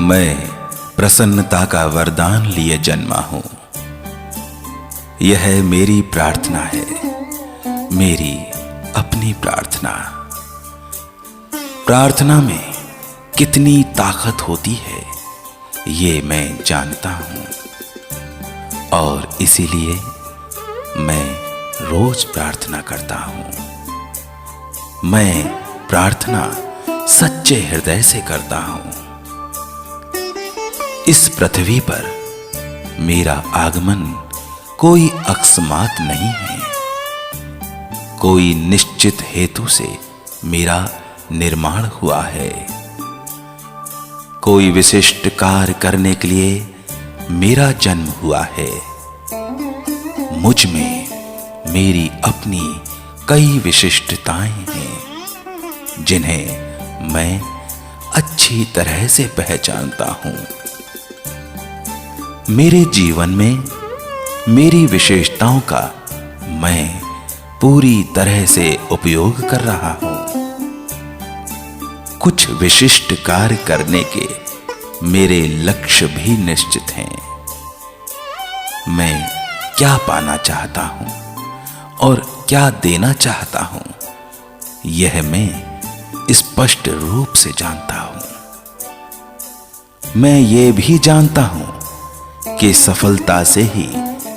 मैं प्रसन्नता का वरदान लिए जन्मा हूं। यह मेरी प्रार्थना है, मेरी अपनी प्रार्थना। प्रार्थना में कितनी ताकत होती है ये मैं जानता हूं, और इसीलिए मैं रोज प्रार्थना करता हूं। मैं प्रार्थना सच्चे हृदय से करता हूं। इस पृथ्वी पर मेरा आगमन कोई अकस्मात नहीं है। कोई निश्चित हेतु से मेरा निर्माण हुआ है। कोई विशिष्ट कार्य करने के लिए मेरा जन्म हुआ है। मुझ में मेरी अपनी कई विशिष्टताएं हैं जिन्हें मैं अच्छी तरह से पहचानता हूं। मेरे जीवन में मेरी विशेषताओं का मैं पूरी तरह से उपयोग कर रहा हूं। कुछ विशिष्ट कार्य करने के मेरे लक्ष्य भी निश्चित हैं। मैं क्या पाना चाहता हूं और क्या देना चाहता हूं, यह मैं स्पष्ट रूप से जानता हूं। मैं ये भी जानता हूं कि सफलता से ही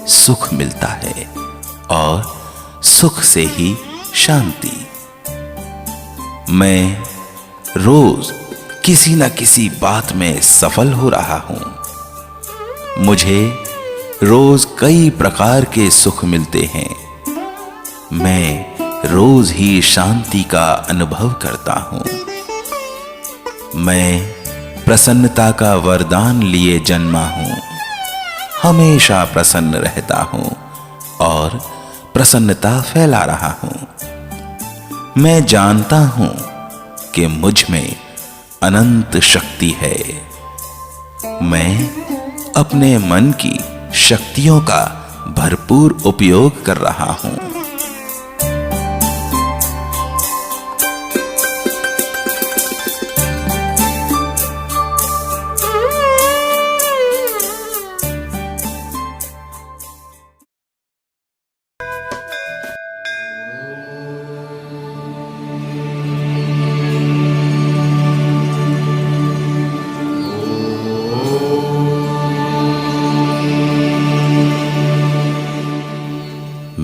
सुख मिलता है और सुख से ही शांति। मैं रोज किसी न किसी बात में सफल हो रहा हूं। मुझे रोज कई प्रकार के सुख मिलते हैं। मैं रोज ही शांति का अनुभव करता हूं। मैं प्रसन्नता का वरदान लिए जन्मा हूं। हमेशा प्रसन्न रहता हूं और प्रसन्नता फैला रहा हूं। मैं जानता हूं कि मुझ में अनंत शक्ति है। मैं अपने मन की शक्तियों का भरपूर उपयोग कर रहा हूं।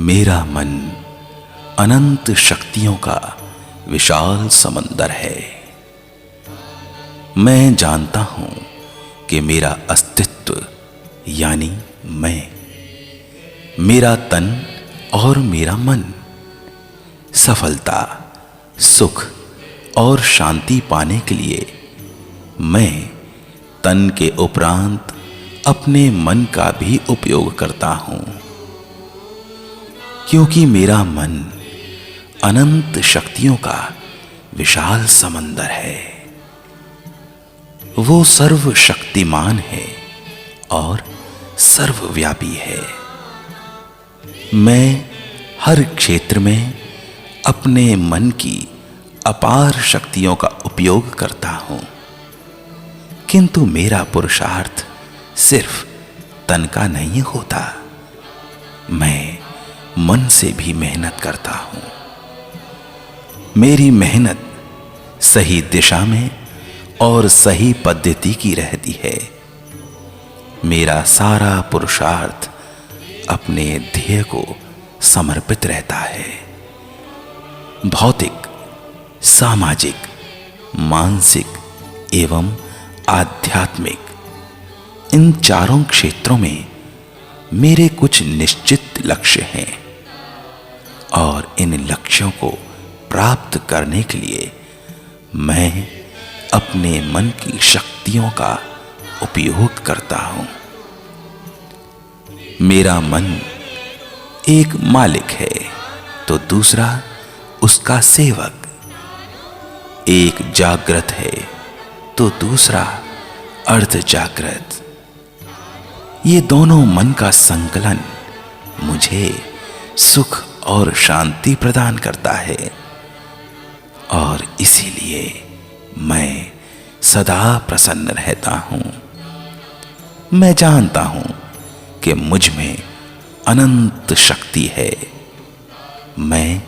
मेरा मन अनंत शक्तियों का विशाल समंदर है। मैं जानता हूं कि मेरा अस्तित्व यानी मैं, मेरा तन और मेरा मन सफलता, सुख और शांति पाने के लिए मैं तन के उपरांत अपने मन का भी उपयोग करता हूं। क्योंकि मेरा मन अनंत शक्तियों का विशाल समंदर है। वो सर्वशक्तिमान है और सर्वव्यापी है। मैं हर क्षेत्र में अपने मन की अपार शक्तियों का उपयोग करता हूं, किंतु मेरा पुरुषार्थ सिर्फ तन का नहीं होता। मैं मन से भी मेहनत करता हूं। मेरी मेहनत सही दिशा में और सही पद्धति की रहती है। मेरा सारा पुरुषार्थ अपने ध्येय को समर्पित रहता है। भौतिक, सामाजिक, मानसिक एवं आध्यात्मिक इन चारों क्षेत्रों में मेरे कुछ निश्चित लक्ष्य हैं, और इन लक्ष्यों को प्राप्त करने के लिए मैं अपने मन की शक्तियों का उपयोग करता हूं। मेरा मन एक मालिक है तो दूसरा उसका सेवक। एक जागृत है तो दूसरा अर्ध जागृत। ये दोनों मन का संकलन मुझे सुख और शांति प्रदान करता है, और इसीलिए मैं सदा प्रसन्न रहता हूं। मैं जानता हूं कि मुझ में अनंत शक्ति है। मैं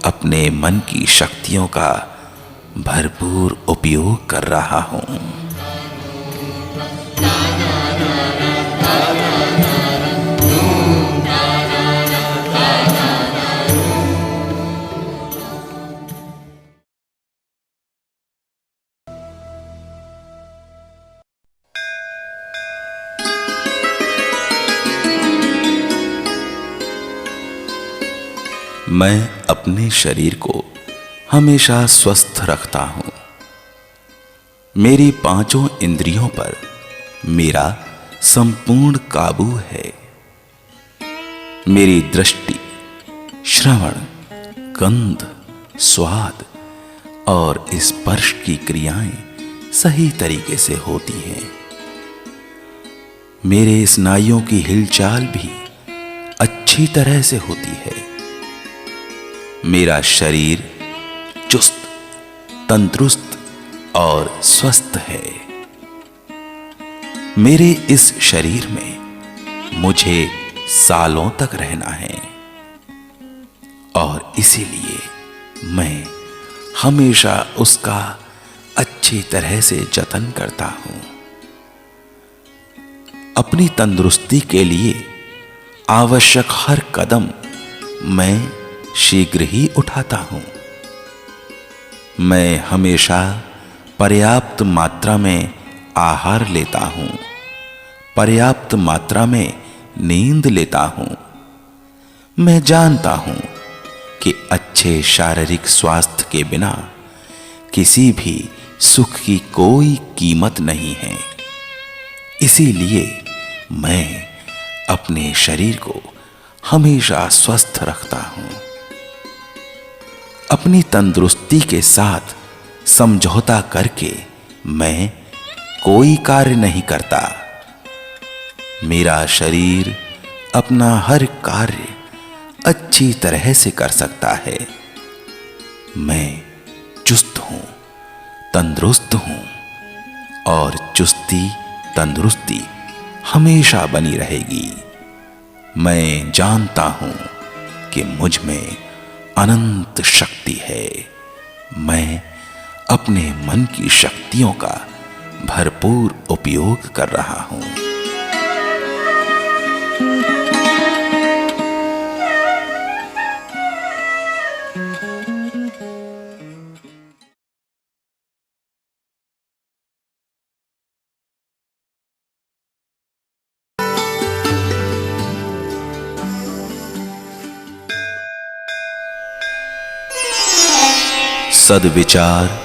अपने मन की शक्तियों का भरपूर उपयोग कर रहा हूं। मैं अपने शरीर को हमेशा स्वस्थ रखता हूं। मेरी पांचों इंद्रियों पर मेरा संपूर्ण काबू है। मेरी दृष्टि, श्रवण, गंध, स्वाद और स्पर्श की क्रियाएं सही तरीके से होती हैं। मेरे स्नायुओं की हिलचाल भी अच्छी तरह से होती है। मेरा शरीर चुस्त, तंदुरुस्त और स्वस्थ है। मेरे इस शरीर में मुझे सालों तक रहना है और इसीलिए मैं हमेशा उसका अच्छी तरह से जतन करता हूं। अपनी तंदुरुस्ती के लिए आवश्यक हर कदम मैं शीघ्र ही उठाता हूं। मैं हमेशा पर्याप्त मात्रा में आहार लेता हूं, पर्याप्त मात्रा में नींद लेता हूं। मैं जानता हूं कि अच्छे शारीरिक स्वास्थ्य के बिना किसी भी सुख की कोई कीमत नहीं है। इसीलिए मैं अपने शरीर को हमेशा स्वस्थ रखता हूं। अपनी तंदुरुस्ती के साथ समझौता करके मैं कोई कार्य नहीं करता। मेरा शरीर अपना हर कार्य अच्छी तरह से कर सकता है। मैं चुस्त हूं, तंदुरुस्त हूं और चुस्ती तंदुरुस्ती हमेशा बनी रहेगी। मैं जानता हूं कि मुझ में अनंत शक्ति है। मैं अपने मन की शक्तियों का भरपूर उपयोग कर रहा हूं। सद्विचार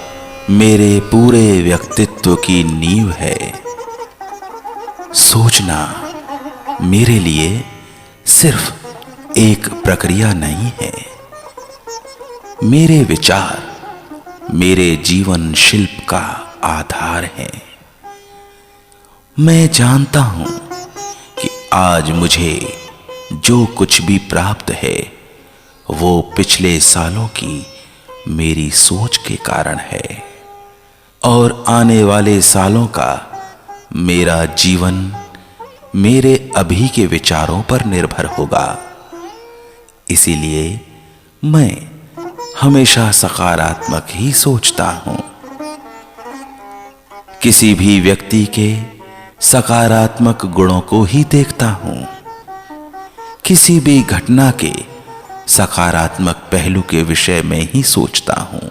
मेरे पूरे व्यक्तित्व की नींव है। सोचना मेरे लिए सिर्फ एक प्रक्रिया नहीं है। मेरे विचार मेरे जीवन शिल्प का आधार है। मैं जानता हूं कि आज मुझे जो कुछ भी प्राप्त है वो पिछले सालों की मेरी सोच के कारण है और आने वाले सालों का मेरा जीवन मेरे अभी के विचारों पर निर्भर होगा। इसीलिए मैं हमेशा सकारात्मक ही सोचता हूं। किसी भी व्यक्ति के सकारात्मक गुणों को ही देखता हूं। किसी भी घटना के सकारात्मक पहलू के विषय में ही सोचता हूं।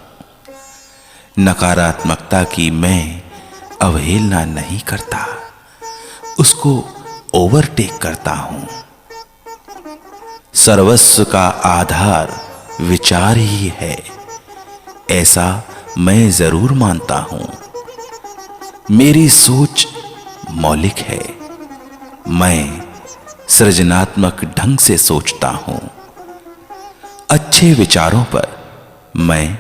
नकारात्मकता की मैं अवहेलना नहीं करता, उसको ओवरटेक करता हूं। सर्वस्व का आधार विचार ही है, ऐसा मैं जरूर मानता हूं। मेरी सोच मौलिक है। मैं सृजनात्मक ढंग से सोचता हूं। अच्छे विचारों पर मैं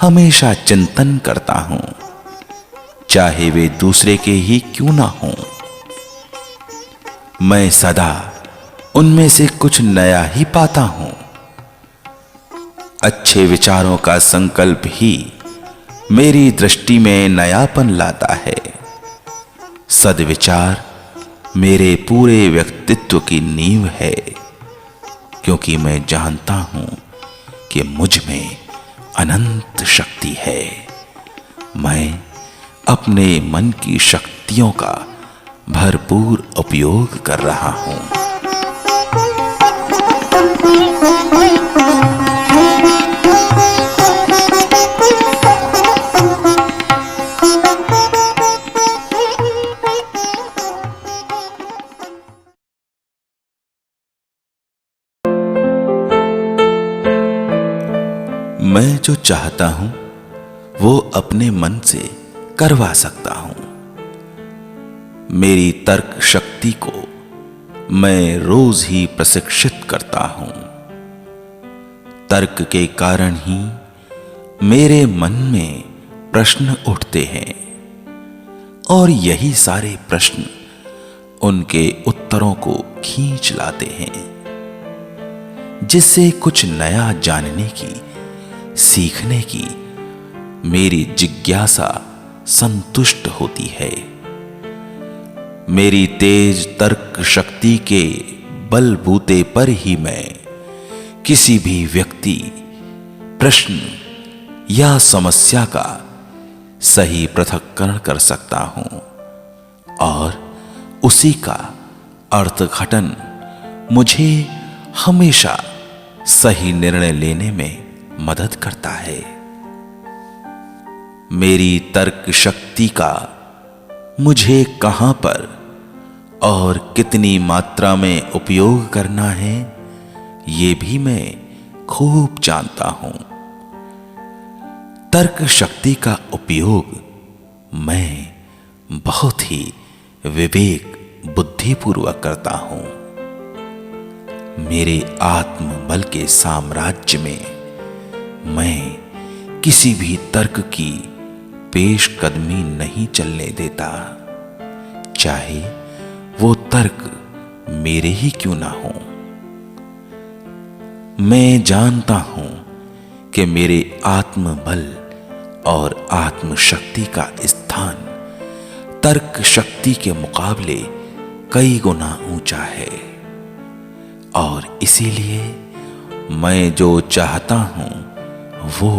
हमेशा चिंतन करता हूं, चाहे वे दूसरे के ही क्यों ना हों। मैं सदा उनमें से कुछ नया ही पाता हूं। अच्छे विचारों का संकल्प ही मेरी दृष्टि में नयापन लाता है। सद्विचार मेरे पूरे व्यक्तित्व की नींव है, क्योंकि मैं जानता हूं कि मुझ में अनंत शक्ति है। मैं अपने मन की शक्तियों का भरपूर उपयोग कर रहा हूं। मैं जो चाहता हूं वो अपने मन से करवा सकता हूं। मेरी तर्क शक्ति को मैं रोज ही प्रशिक्षित करता हूं। तर्क के कारण ही मेरे मन में प्रश्न उठते हैं और यही सारे प्रश्न उनके उत्तरों को खींच लाते हैं, जिससे कुछ नया जानने की, सीखने की मेरी जिज्ञासा संतुष्ट होती है। मेरी तेज तर्क शक्ति के बलबूते पर ही मैं किसी भी व्यक्ति, प्रश्न या समस्या का सही पृथक्करण कर सकता हूं और उसी का अर्थघटन मुझे हमेशा सही निर्णय लेने में मदद करता है। मेरी तर्क शक्ति का मुझे कहां पर और कितनी मात्रा में उपयोग करना है, ये भी मैं खूब जानता हूं। तर्क शक्ति का उपयोग मैं बहुत ही विवेक बुद्धिपूर्वक करता हूं। मेरे आत्मबल के साम्राज्य में मैं किसी भी तर्क की पेशकदमी नहीं चलने देता, चाहे वो तर्क मेरे ही क्यों ना हो। मैं जानता हूं कि मेरे आत्मबल और आत्मशक्ति का स्थान तर्क शक्ति के मुकाबले कई गुना ऊंचा है और इसीलिए मैं जो चाहता हूं वो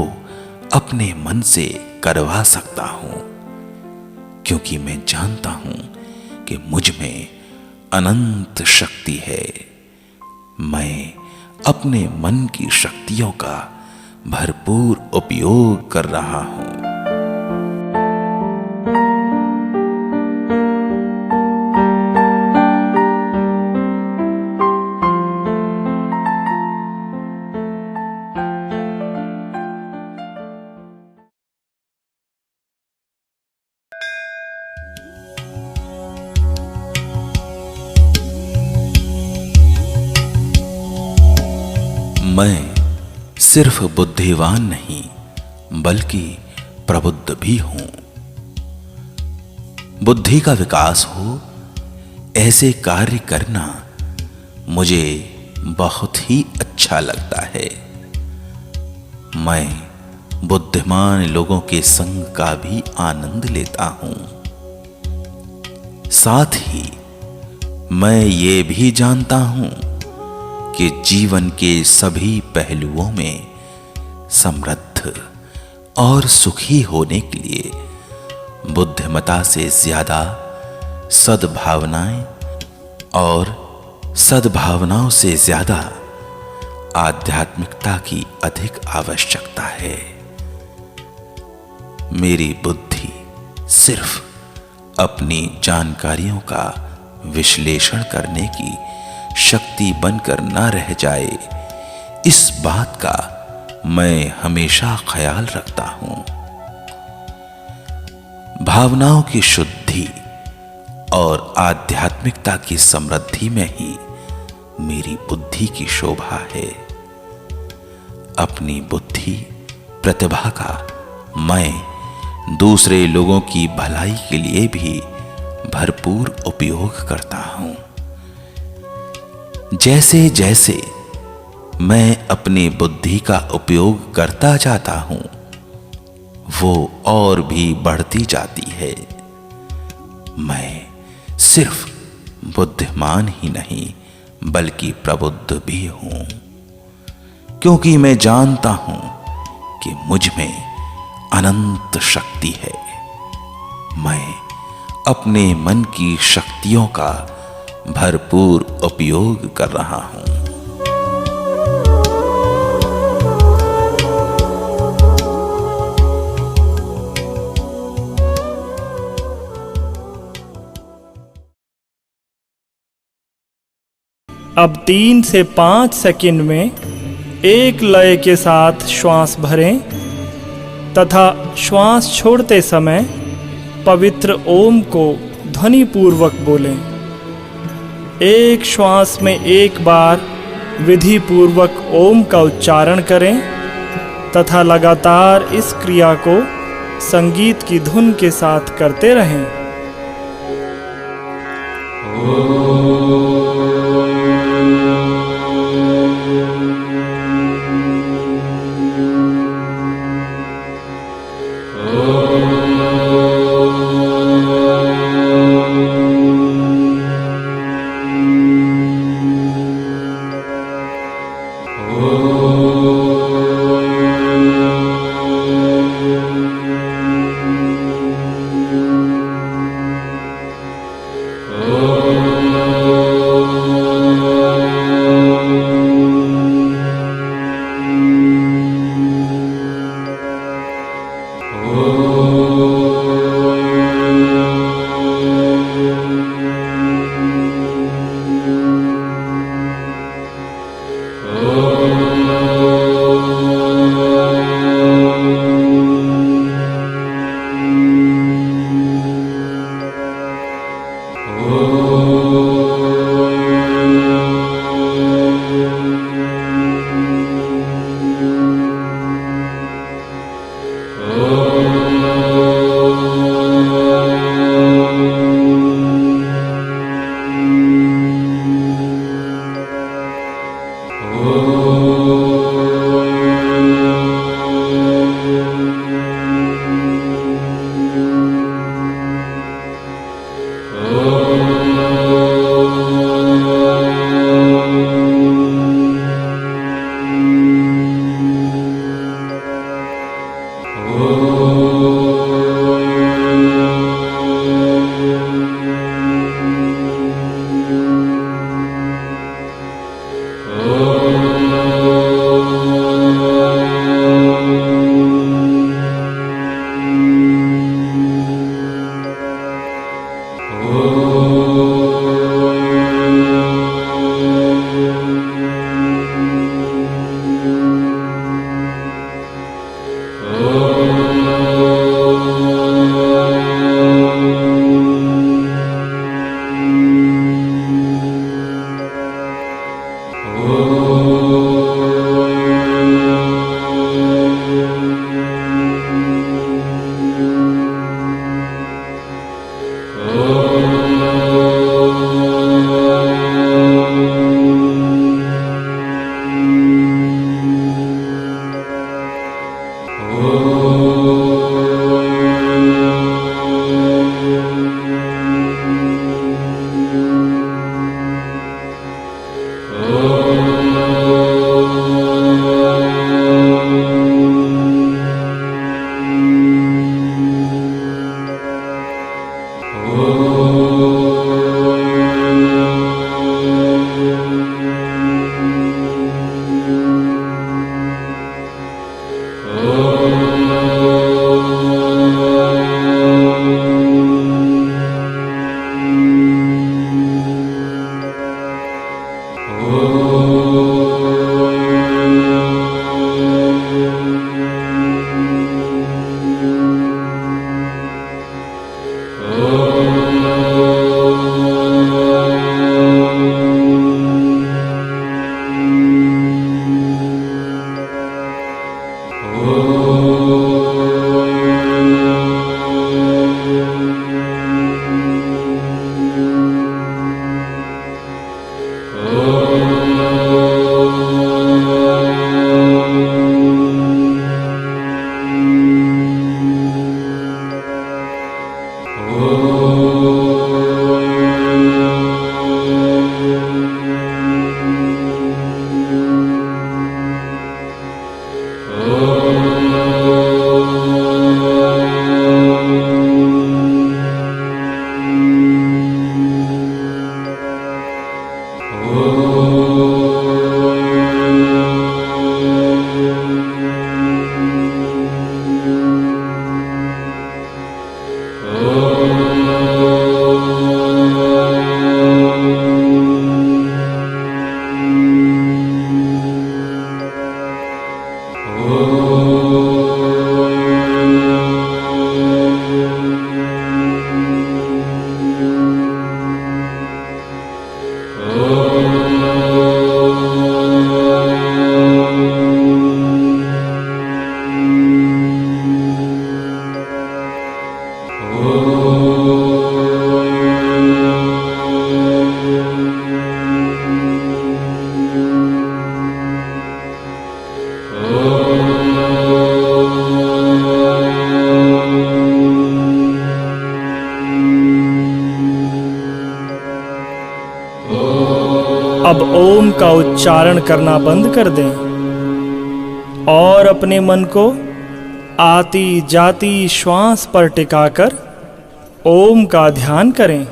अपने मन से करवा सकता हूं, क्योंकि मैं जानता हूं कि मुझ में अनंत शक्ति है। मैं अपने मन की शक्तियों का भरपूर उपयोग कर रहा हूं। मैं सिर्फ बुद्धिवान नहीं बल्कि प्रबुद्ध भी हूं। बुद्धि का विकास हो ऐसे कार्य करना मुझे बहुत ही अच्छा लगता है। मैं बुद्धिमान लोगों के संग का भी आनंद लेता हूं। साथ ही मैं ये भी जानता हूं कि जीवन के सभी पहलुओं में समृद्ध और सुखी होने के लिए बुद्धिमता से ज्यादा सद्भावनाएं और सद्भावनाओं से ज्यादा आध्यात्मिकता की अधिक आवश्यकता है। मेरी बुद्धि सिर्फ अपनी जानकारियों का विश्लेषण करने की शक्ति बनकर न रह जाए, इस बात का मैं हमेशा ख्याल रखता हूं। भावनाओं की शुद्धि और आध्यात्मिकता की समृद्धि में ही मेरी बुद्धि की शोभा है। अपनी बुद्धि प्रतिभा का मैं दूसरे लोगों की भलाई के लिए भी भरपूर उपयोग करता हूं। जैसे जैसे मैं अपनी बुद्धि का उपयोग करता जाता हूं, वो और भी बढ़ती जाती है। मैं सिर्फ बुद्धिमान ही नहीं बल्कि प्रबुद्ध भी हूं, क्योंकि मैं जानता हूं कि मुझ में अनंत शक्ति है। मैं अपने मन की शक्तियों का भरपूर उपयोग कर रहा हूं। अब 3 से 5 सेकंड में एक लय के साथ श्वास भरें तथा श्वास छोड़ते समय पवित्र ओम को ध्वनिपूर्वक बोलें। एक श्वास में एक बार विधि पूर्वक ओम का उच्चारण करें तथा लगातार इस क्रिया को संगीत की धुन के साथ करते रहें। Oh अब ओम का उच्चारण करना बंद कर दें और अपने मन को आती जाती श्वास पर टिकाकर ओम का ध्यान करें।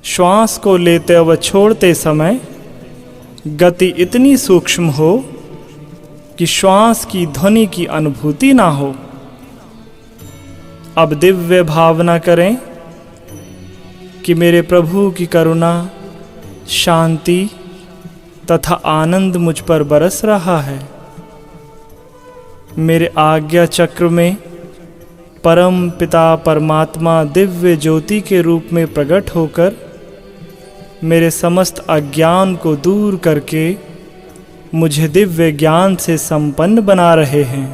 श्वास को लेते व छोड़ते समय गति इतनी सूक्ष्म हो कि श्वास की ध्वनि की अनुभूति ना हो। अब दिव्य भावना करें कि मेरे प्रभु की करुणा, शांति तथा आनंद मुझ पर बरस रहा है। मेरे आज्ञा चक्र में परम पिता परमात्मा दिव्य ज्योति के रूप में प्रकट होकर मेरे समस्त अज्ञान को दूर करके मुझे दिव्य ज्ञान से संपन्न बना रहे हैं।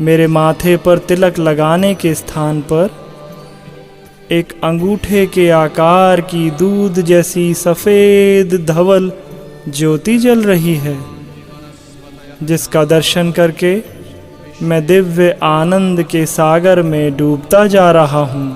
मेरे माथे पर तिलक लगाने के स्थान पर एक अंगूठे के आकार की दूध जैसी सफ़ेद धवल ज्योति जल रही है, जिसका दर्शन करके मैं दिव्य आनंद के सागर में डूबता जा रहा हूँ।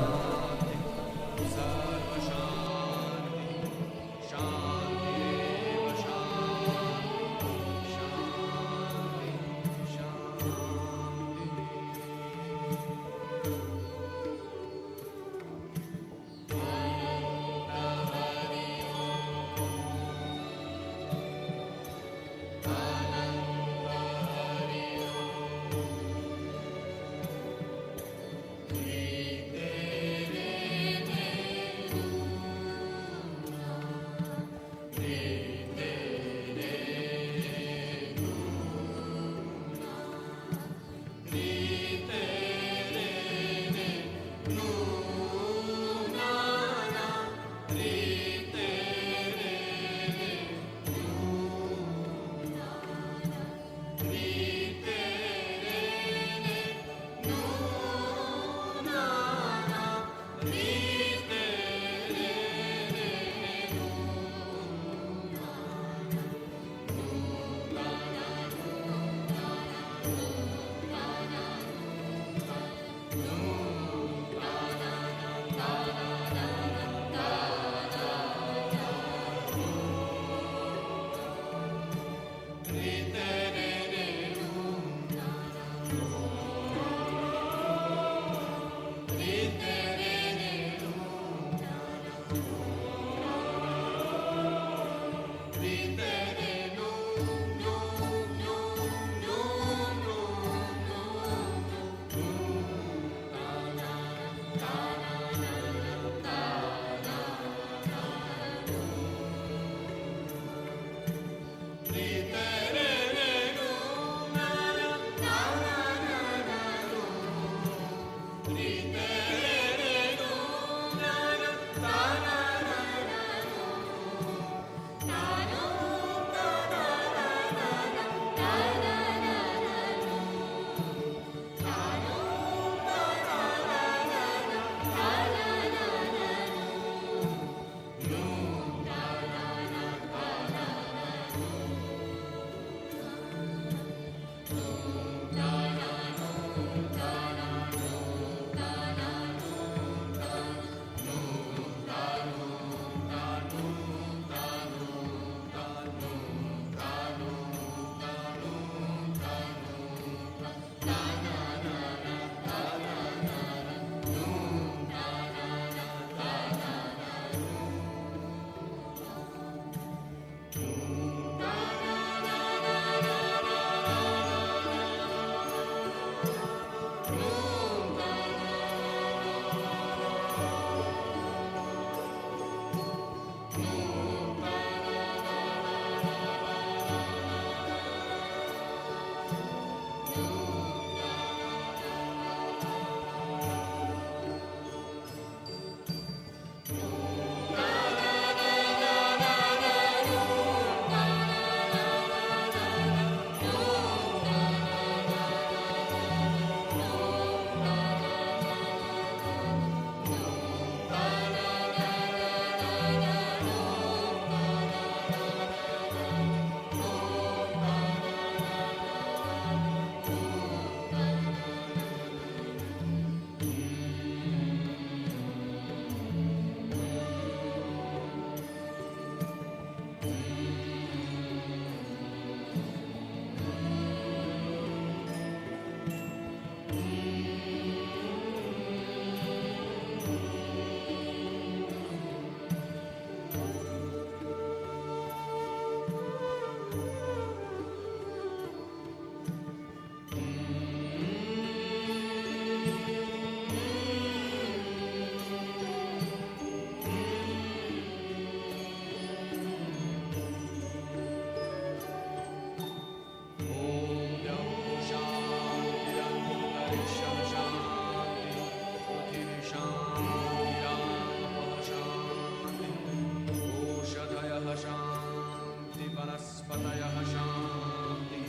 वनस्पतयः शान्तिः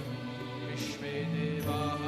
विश्वे देवाः